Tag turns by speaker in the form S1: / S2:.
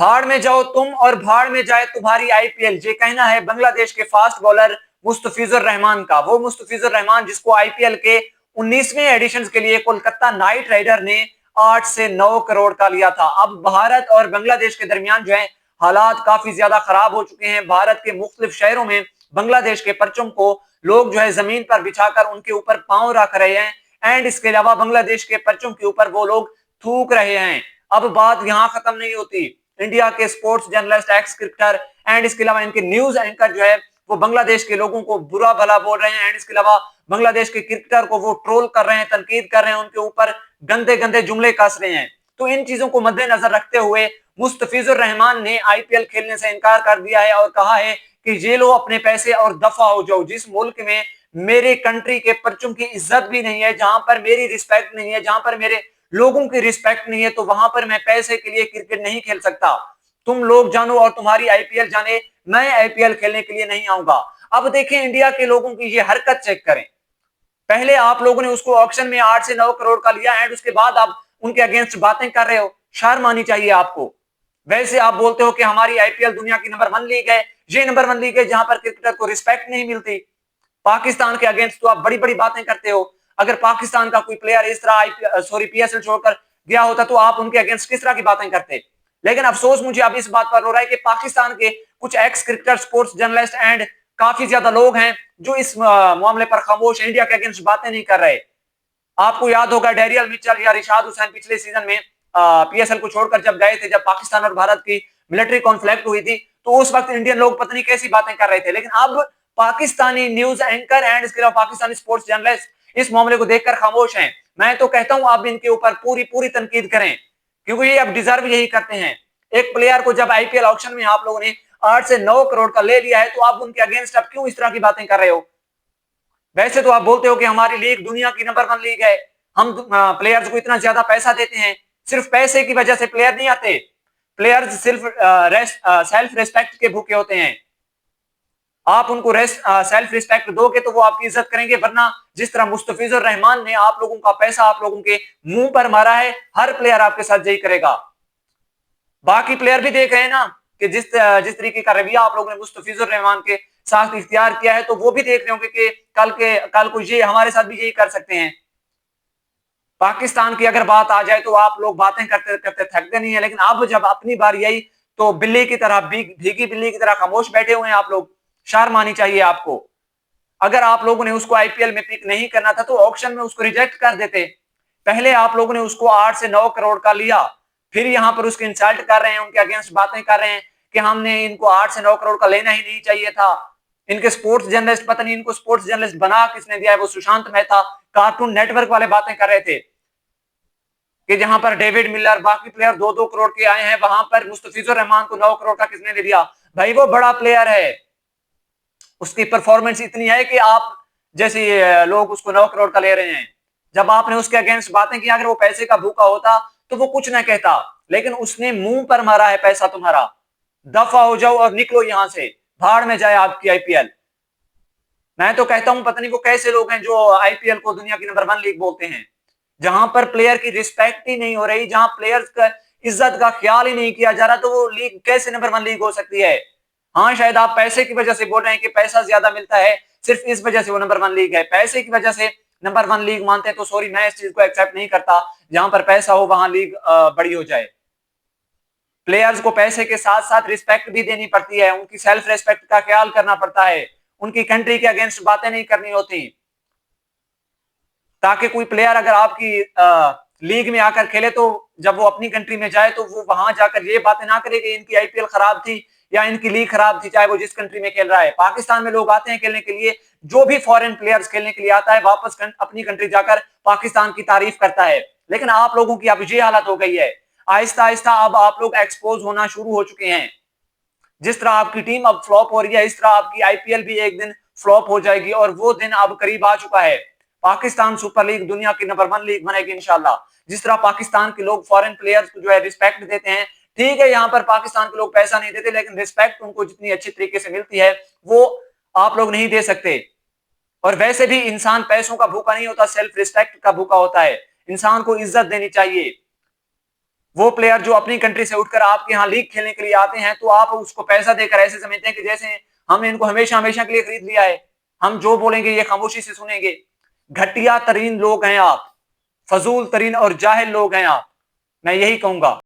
S1: भाड़ में जाओ तुम और भाड़ में जाए तुम्हारी आईपीएल, ये कहना है बांग्लादेश के फास्ट बॉलर मुस्तफिजुर रहमान का। वो मुस्तफिजुर रहमान जिसको आईपीएल के 19वें एडिशन के लिए कोलकाता नाइट राइडर ने 8 से 9 करोड़ का लिया था। अब भारत और बांग्लादेश के दरमियान जो है हालात काफी ज्यादा खराब हो चुके हैं। भारत के मुख्तलिफ शहरों में बांग्लादेश के परचम को लोग जो है जमीन पर बिछाकर उनके ऊपर पांव रख रहे हैं, एंड इसके अलावा बांग्लादेश के परचम के ऊपर वो लोग थूक रहे हैं। अब बात यहां खत्म नहीं होती। इंडिया के sports journalist, x cricketer and इसके अलावा इनके न्यूज एंकर जो है वो बांग्लादेश के लोगों को बुरा भला बोल रहे हैं, एंड इसके अलावा बांग्लादेश के क्रिकेटर को वो ट्रोल कर रहे हैं, तनकीद कर रहे हैं, उनके ऊपर गंदे गंदे जुमले कस रहे हैं। तो इन चीजों को मद्देनजर रखते हुए मुस्तफिजुर रहमान ने आईपीएल खेलने से इनकार कर दिया है और कहा है कि ये लो अपने पैसे और दफा हो जाओ। जिस मुल्क में मेरे कंट्री के परचम की इज्जत भी नहीं है, जहां पर मेरी रिस्पेक्ट नहीं है, जहां पर मेरे लोगों की रिस्पेक्ट नहीं है, तो वहां पर मैं पैसे के लिए क्रिकेट नहीं खेल सकता। तुम लोग जानो और तुम्हारी आईपीएल जाने, मैं आईपीएल खेलने के लिए नहीं आऊंगा। अब देखें इंडिया के लोगों की ये हरकत चेक करें। पहले आप लोगों ने उसको ऑक्शन में 8 से 9 करोड़ का लिया एंड उसके बाद आप उनके अगेंस्ट बातें कर रहे हो। शर्म आनी चाहिए आपको। वैसे आप बोलते हो कि हमारी आईपीएल दुनिया की नंबर 1 लीग है, ये नंबर 1 लीग है जहां पर क्रिकेटर को रिस्पेक्ट नहीं मिलती। पाकिस्तान के अगेंस्ट तो आप बड़ी बड़ी बातें करते हो। अगर पाकिस्तान का कोई प्लेयर इस तरह पीएसएल छोड़कर गया होता तो आप उनके अगेंस्ट किस तरह की बातें करते। लेकिन अफसोस मुझे अब इस बात पर हो रहा है कि पाकिस्तान के कुछ x cricketer, sports journalist and काफी ज्यादा लोग हैं जो इस मामले पर खामोश, इंडिया के अगेंस्ट बातें नहीं कर रहे। आपको याद होगा डेरियल मिचेल या रिशाद हुसैन पिछले सीजन में पीएसएल को छोड़कर जब गए थे, जब पाकिस्तान और भारत की मिलिट्री कॉन्फ्लिक्ट हुई थी, तो उस वक्त इंडियन लोग पता नहीं कैसी बातें कर रहे थे। लेकिन अब पाकिस्तानी न्यूज एंकर एंड इसके अलावा पाकिस्तानी स्पोर्ट्स जर्नलिस्ट इस मामले को देखकर खामोश हैं। मैं तो कहता हूं आप इनके ऊपर पूरी पूरी तनकीद करें, क्योंकि ये अब डिजर्व यही करते हैं। एक प्लेयर को जब आईपीएल ऑक्शन में आप लोगों ने 8 से 9 करोड़ का ले लिया है, तो आप उनके अगेंस्ट अब क्यों इस तरह की बातें कर रहे हो। वैसे तो आप बोलते हो कि हमारी लीग दुनिया की नंबर 1 लीग है, हम प्लेयर्स को इतना ज्यादा पैसा देते हैं। सिर्फ पैसे की वजह से प्लेयर नहीं आते, प्लेयर्स सिर्फ सेल्फ रिस्पेक्ट के भूखे होते हैं। आप उनको सेल्फ रिस्पेक्ट दोगे तो वो आपकी इज्जत करेंगे, वरना जिस तरह मुस्तफिजुर रहमान ने आप लोगों का पैसा आप लोगों के मुंह पर मारा है, हर प्लेयर आपके साथ यही करेगा। बाकी प्लेयर भी देख रहे हैं ना कि जिस जिस तरीके का रवैया आप लोगों ने मुस्तफिजुर रहमान के साथ इख्तियार किया है, तो वो भी देख रहे होंगे कि कल को ये हमारे साथ भी यही कर सकते हैं। पाकिस्तान की अगर बात आ जाए तो आप लोग बातें करते करते थकते नहीं है, लेकिन अब जब अपनी बारी आई तो बिल्ली की तरह, भीगी बिल्ली की तरह खामोश बैठे हुए हैं आप लोग। शर्म आनी चाहिए आपको। अगर आप लोगों ने उसको आईपीएल में पिक नहीं करना था तो ऑक्शन में उसको रिजेक्ट कर देते। पहले आप लोगों ने उसको 8 से 9 करोड़ का लिया, फिर यहां पर उसकी इंसल्ट कर रहे हैं, उनके अगेंस्ट बातें कर रहे हैं कि हमने इनको 8 से 9 करोड़ का लेना ही नहीं चाहिए था। इनके स्पोर्ट्स जर्नलिस्ट, पता नहीं इनको स्पोर्ट्स जर्नलिस्ट बना किसने दिया है, वो सुशांत मेहता कार्टून नेटवर्क वाले बातें कर रहे थे कि जहां पर डेविड मिलर, बाकी प्लेयर 2-2 करोड़ के आए हैं, वहां पर मुस्तफिजुर रहमान को 9 करोड़ का किसने दे दिया। भाई वो बड़ा प्लेयर है, उसकी परफॉर्मेंस इतनी है कि आप जैसे लोग उसको 9 करोड़ का ले रहे हैं। जब आपने उसके अगेंस्ट बातें की, अगर वो पैसे का भूखा होता तो वो कुछ ना कहता, लेकिन उसने मुंह पर मारा है पैसा तुम्हारा। दफा हो जाओ और निकलो यहां से, भाड़ में जाए आपकी आईपीएल। मैं तो कहता हूं पता नहीं वो कैसे लोग हैं जो आईपीएल को दुनिया की नंबर 1 लीग बोलते हैं, जहां पर प्लेयर की रिस्पेक्ट ही नहीं हो रही, जहां प्लेयर्स का इज्जत का ख्याल ही नहीं किया जा रहा, तो वो लीग कैसे नंबर 1 लीग हो सकती है। हाँ शायद आप पैसे की वजह से बोल रहे हैं कि पैसा ज्यादा मिलता है, सिर्फ इस वजह से वो नंबर 1 लीग है। पैसे की वजह से नंबर 1 लीग मानते हैं तो सॉरी, मैं इस चीज को एक्सेप्ट नहीं करता। जहां पर पैसा हो वहां लीग बड़ी हो जाए। प्लेयर्स को पैसे के साथ साथ रिस्पेक्ट भी देनी पड़ती है, उनकी सेल्फ रिस्पेक्ट का ख्याल करना पड़ता है, उनकी कंट्री के अगेंस्ट बातें नहीं करनी होती, ताकि कोई प्लेयर अगर आपकी लीग में आकर खेले तो जब वो अपनी कंट्री में जाए तो वो वहां जाकर ये बातें ना करे कि इनकी आईपीएल खराब थी या इनकी लीग खराब थी, चाहे वो जिस कंट्री में खेल रहा है। पाकिस्तान में लोग आते हैं खेलने के लिए, जो भी फॉरेन प्लेयर्स खेलने के लिए आता है वापस अपनी कंट्री जाकर पाकिस्तान की तारीफ करता है। लेकिन आप लोगों की अब ये हालत हो गई है, आहिस्ता आहिस्ता अब आप लोग एक्सपोज होना शुरू हो चुके हैं। जिस तरह आपकी टीम अब फ्लॉप हो रही है, इस तरह आपकी आईपीएल भी एक दिन फ्लॉप हो जाएगी, और वो दिन अब करीब आ चुका है। पाकिस्तान सुपर लीग दुनिया की नंबर 1 लीग बनेगी इंशाल्लाह। जिस तरह पाकिस्तान के लोग फॉरेन प्लेयर्स को जो है रिस्पेक्ट देते हैं, ठीक है यहाँ पर पाकिस्तान के लोग पैसा नहीं देते, लेकिन रिस्पेक्ट उनको जितनी अच्छी तरीके से मिलती है वो आप लोग नहीं दे सकते। और वैसे भी इंसान पैसों का भूखा नहीं होता, सेल्फ रिस्पेक्ट का भूखा होता है। इंसान को इज्जत देनी चाहिए। वो प्लेयर जो अपनी कंट्री से उठकर आपके यहाँ लीग खेलने के लिए आते हैं, तो आप उसको पैसा देकर ऐसे समझते हैं कि जैसे हमने इनको हमेशा हमेशा के लिए खरीद लिया है, हम जो बोलेंगे ये खामोशी से सुनेंगे। घटिया तरीन लोग हैं आप, फजूल तरीन और जाहिल लोग हैं आप, मैं यही कहूंगा।